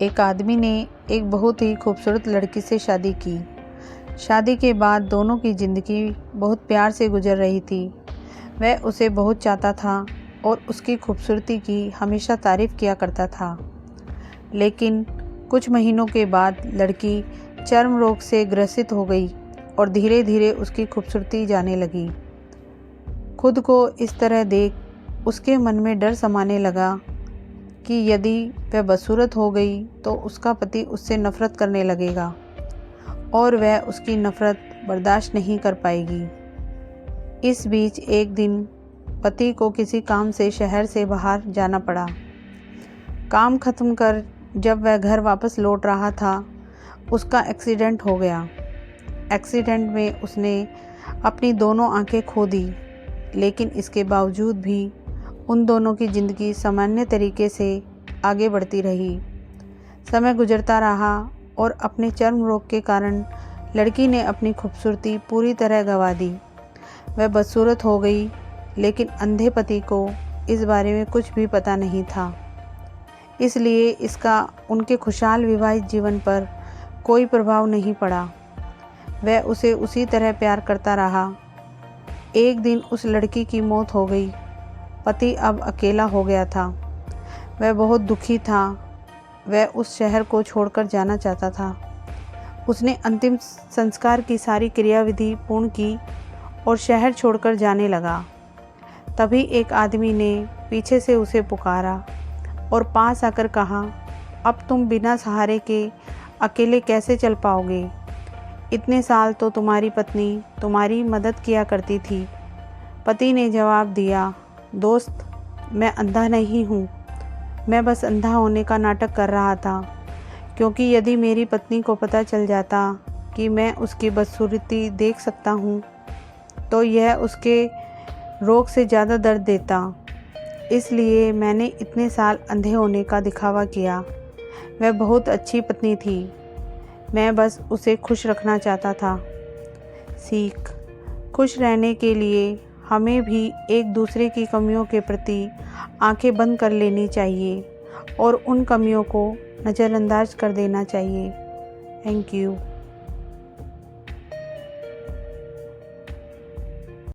एक आदमी ने एक बहुत ही खूबसूरत लड़की से शादी की। शादी के बाद दोनों की ज़िंदगी बहुत प्यार से गुजर रही थी। वह उसे बहुत चाहता था और उसकी खूबसूरती की हमेशा तारीफ़ किया करता था। लेकिन कुछ महीनों के बाद लड़की चर्म रोग से ग्रसित हो गई और धीरे धीरे उसकी खूबसूरती जाने लगी। खुद को इस तरह देख उसके मन में डर समाने लगा कि यदि वह बदसूरत हो गई तो उसका पति उससे नफ़रत करने लगेगा और वह उसकी नफ़रत बर्दाश्त नहीं कर पाएगी। इस बीच एक दिन पति को किसी काम से शहर से बाहर जाना पड़ा। काम ख़त्म कर जब वह घर वापस लौट रहा था, उसका एक्सीडेंट हो गया। एक्सीडेंट में उसने अपनी दोनों आंखें खो दी, लेकिन इसके बावजूद भी उन दोनों की ज़िंदगी सामान्य तरीके से आगे बढ़ती रही। समय गुजरता रहा और अपने चर्म रोग के कारण लड़की ने अपनी खूबसूरती पूरी तरह गंवा दी। वह बदसूरत हो गई, लेकिन अंधे पति को इस बारे में कुछ भी पता नहीं था, इसलिए इसका उनके खुशहाल विवाहित जीवन पर कोई प्रभाव नहीं पड़ा। वह उसे उसी तरह प्यार करता रहा। एक दिन उस लड़की की मौत हो गई। पति अब अकेला हो गया था। वह बहुत दुखी था। वह उस शहर को छोड़कर जाना चाहता था। उसने अंतिम संस्कार की सारी क्रियाविधि पूर्ण की और शहर छोड़कर जाने लगा। तभी एक आदमी ने पीछे से उसे पुकारा और पास आकर कहा, अब तुम बिना सहारे के अकेले कैसे चल पाओगे? इतने साल तो तुम्हारी पत्नी तुम्हारी मदद किया करती थी। पति ने जवाब दिया, दोस्त, मैं अंधा नहीं हूँ। मैं बस अंधा होने का नाटक कर रहा था, क्योंकि यदि मेरी पत्नी को पता चल जाता कि मैं उसकी बदसूरती देख सकता हूँ, तो यह उसके रोग से ज़्यादा दर्द देता। इसलिए मैंने इतने साल अंधे होने का दिखावा किया। वह बहुत अच्छी पत्नी थी। मैं बस उसे खुश रखना चाहता था। सीख: खुश रहने के लिए हमें भी एक दूसरे की कमियों के प्रति आंखें बंद कर लेनी चाहिए और उन कमियों को नज़रअंदाज कर देना चाहिए। Thank you.